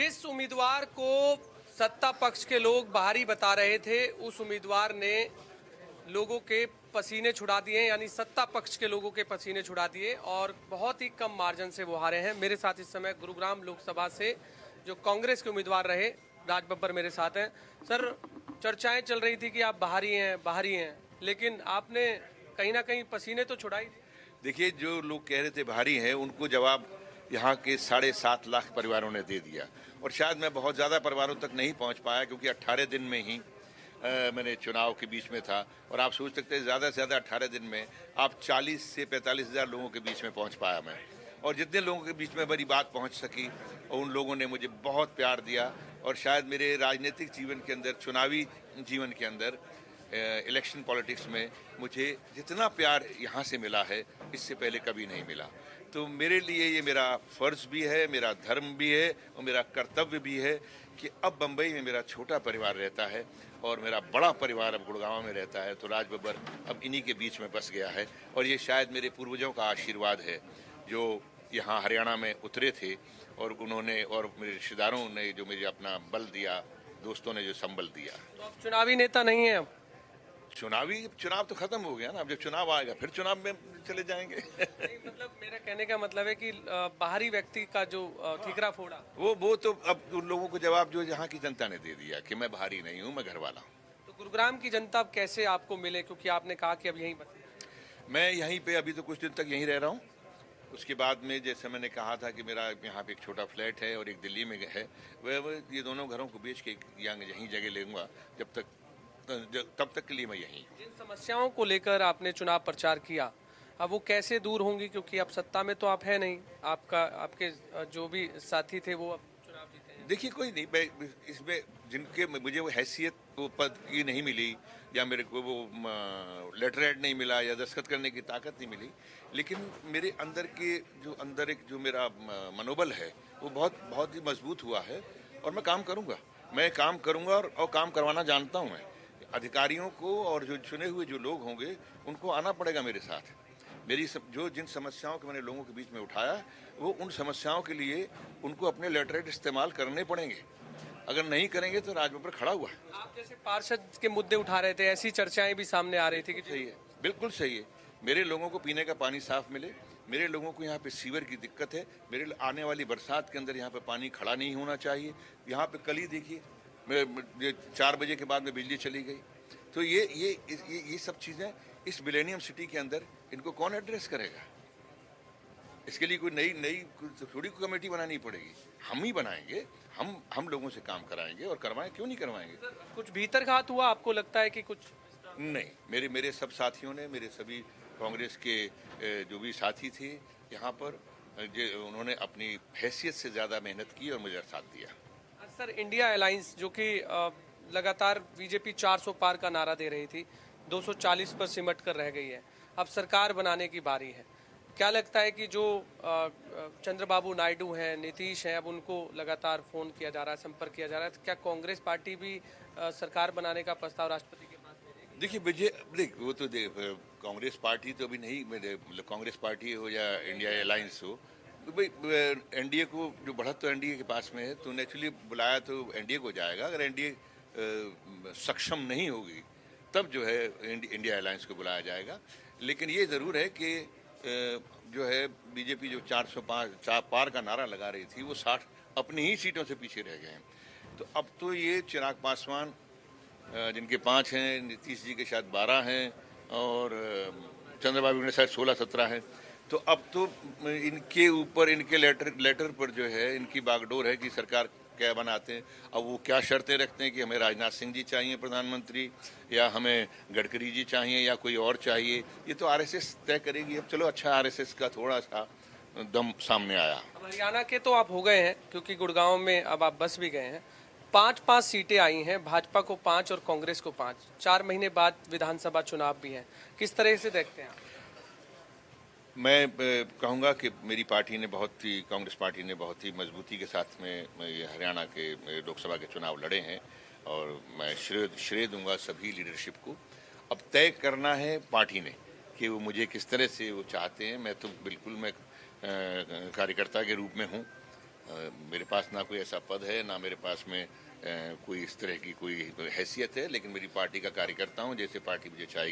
जिस उम्मीदवार को सत्ता पक्ष के लोग बाहरी बता रहे थे, उस उम्मीदवार ने लोगों के पसीने छुड़ा दिए, यानी सत्ता पक्ष के लोगों के पसीने छुड़ा दिए और बहुत ही कम मार्जिन से वो हारे हैं। मेरे साथ इस समय गुरुग्राम लोकसभा से जो कांग्रेस के उम्मीदवार रहे, राज बब्बर मेरे साथ हैं। सर, चर्चाएं चल रही थी कि आप बाहरी हैं, लेकिन आपने कहीं ना कहीं पसीने तो छुड़ाई। देखिए, जो लोग कह रहे थे भारी हैं, उनको जवाब यहाँ के 7.5 लाख परिवारों ने दे दिया। और शायद मैं बहुत ज़्यादा परिवारों तक नहीं पहुँच पाया, क्योंकि 18 दिन में ही मैंने चुनाव के बीच में था। और आप सोच सकते हैं ज़्यादा से ज़्यादा 18 दिन में आप 40 से 45 हज़ार लोगों के बीच में पहुँच पाया मैं। और जितने लोगों के बीच में मेरी बात पहुँच सकी, और उन लोगों ने मुझे बहुत प्यार दिया। और शायद मेरे राजनीतिक जीवन के अंदर, चुनावी जीवन के अंदर, इलेक्शन पॉलिटिक्स में मुझे जितना प्यार यहाँ से मिला है, इससे पहले कभी नहीं मिला। तो मेरे लिए ये मेरा फ़र्ज़ भी है, मेरा धर्म भी है और मेरा कर्तव्य भी है कि अब बम्बई में मेरा छोटा परिवार रहता है और मेरा बड़ा परिवार अब गुड़गांव में रहता है। तो राज बब्बर अब इन्हीं के बीच में बस गया है। और ये शायद मेरे पूर्वजों का आशीर्वाद है, जो यहाँ हरियाणा में उतरे थे और उन्होंने, और मेरे रिश्तेदारों ने जो मुझे अपना बल दिया, दोस्तों ने जो संबल दिया। तो आप चुनावी नेता नहीं हैं अब? चुनाव तो खत्म हो गया ना। अब जब चुनाव आएगा फिर चुनाव में चले जाएंगे। नहीं, मतलब मेरा कहने का मतलब है कि बाहरी व्यक्ति का जो ठीकरा फोड़ा, वो तो अब उन लोगों को जवाब जो यहाँ की जनता ने दे दिया कि मैं बाहरी नहीं हूँ, मैं घर वाला हूँ। तो गुरुग्राम की जनता अब कैसे आपको मिले, क्योंकि आपने कहा कि अब यहीं बसे? मैं यहीं पे अभी तो कुछ दिन तक यहीं रह रहा हूँ। उसके बाद में, जैसे मैंने कहा था कि मेरा यहाँ पे एक छोटा फ्लैट है और एक दिल्ली में है, वह ये दोनों घरों को बेच के यहीं जगह लूँगा तब तक के लिए मैं यहीं। जिन समस्याओं को लेकर आपने चुनाव प्रचार किया, अब वो कैसे दूर होंगी, क्योंकि अब सत्ता में तो आप है नहीं, आपके जो भी साथी थे वो अब चुनाव जीते हैं। देखिए, कोई नहीं, मैं इसमें जिनके मुझे वो हैसियत, वो पद की नहीं मिली, या मेरे को वो लेटर हेड नहीं मिला, या दस्तखत करने की ताकत नहीं मिली, लेकिन मेरे अंदर एक जो मेरा मनोबल है, वो बहुत बहुत ही मजबूत हुआ है। और मैं काम करूँगा और काम करवाना जानता हूँ मैं। अधिकारियों को और जो चुने हुए जो लोग होंगे, उनको आना पड़ेगा मेरे साथ। जिन समस्याओं को मैंने लोगों के बीच में उठाया, वो उन समस्याओं के लिए उनको अपने लेटरहेड इस्तेमाल करने पड़ेंगे। अगर नहीं करेंगे तो राज बब्बर खड़ा हुआ है। आप जैसे पार्षद के मुद्दे उठा रहे थे, ऐसी चर्चाएं भी सामने आ रही थी कि सही है, बिल्कुल सही है। मेरे लोगों को पीने का पानी साफ मिले, मेरे लोगों को यहाँ पे सीवर की दिक्कत है, मेरे आने वाली बरसात के अंदर यहाँ पे पानी खड़ा नहीं होना चाहिए। यहाँ पे कल ही देखिए, 4 बजे के बाद में बिजली चली गई। तो ये सब चीज़ें इस मिलेनियम सिटी के अंदर, इनको कौन एड्रेस करेगा? इसके लिए कोई नई थोड़ी कमेटी बनानी पड़ेगी, हम ही बनाएंगे। हम लोगों से काम कराएंगे और करवाएं, क्यों नहीं करवाएंगे? कुछ भीतरघात हुआ, आपको लगता है कि कुछ? नहीं, मेरे सब साथियों ने, मेरे सभी कांग्रेस के जो भी साथी थे यहाँ पर, उन्होंने अपनी हैसियत से ज़्यादा मेहनत की और मुझे साथ दिया। सर, इंडिया अलायंस जो कि लगातार बीजेपी 400 पार का नारा दे रही थी, 240 पर सिमट कर रह गई है। अब सरकार बनाने की बारी है। क्या लगता है कि जो चंद्रबाबू नायडू हैं, नीतीश हैं, अब उनको लगातार फ़ोन किया जा रहा है, संपर्क किया जा रहा है, तो क्या कांग्रेस पार्टी भी सरकार बनाने का प्रस्ताव राष्ट्रपति के पास भेजेगी? देखिए, वो तो कांग्रेस पार्टी तो अभी नहीं, कांग्रेस पार्टी हो या इंडिया अलायंस हो, तो भाई एनडीए को जो बढ़त तो एनडीए के पास में है, तो नेचुरली बुलाया तो एनडीए को जाएगा। अगर एनडीए सक्षम नहीं होगी, तब जो है इंडिया अलायंस को बुलाया जाएगा। लेकिन ये ज़रूर है कि जो है बीजेपी जो 405 पार का नारा लगा रही थी, वो 60 अपनी ही सीटों से पीछे रह गए हैं। तो अब तो ये चिराग पासवान, जिनके 5 हैं, नीतीश जी के शायद 12 हैं, और चंद्रबाबू ने शायद 16-17 हैं। तो अब तो इनके ऊपर, इनके लेटर पर जो है इनकी बागडोर है कि सरकार क्या बनाते हैं। अब वो क्या शर्तें रखते हैं कि हमें राजनाथ सिंह जी चाहिए प्रधानमंत्री, या हमें गडकरी जी चाहिए, या कोई और चाहिए, ये तो आरएसएस तय करेगी। अब चलो, अच्छा, आरएसएस का थोड़ा सा दम सामने आया। हरियाणा के तो आप हो गए हैं, क्योंकि गुड़गांव में अब आप बस भी गए हैं। 5-5 सीटें आई हैं, भाजपा को 5 और कांग्रेस को 5। 4 महीने बाद विधानसभा चुनाव भी हैं। किस तरह से देखते हैं आप? मैं कहूँगा कि मेरी पार्टी ने कांग्रेस पार्टी ने बहुत ही मजबूती के साथ में ये हरियाणा के लोकसभा के चुनाव लड़े हैं, और मैं श्रेय दूंगा सभी लीडरशिप को। अब तय करना है पार्टी ने कि वो मुझे किस तरह से वो चाहते हैं। मैं तो बिल्कुल कार्यकर्ता के रूप में हूँ, मेरे पास ना कोई ऐसा पद है, ना मेरे पास में कोई इस तरह की कोई हैसियत है, लेकिन मेरी पार्टी का कार्यकर्ता हूँ। जैसे पार्टी मुझे चाहेगी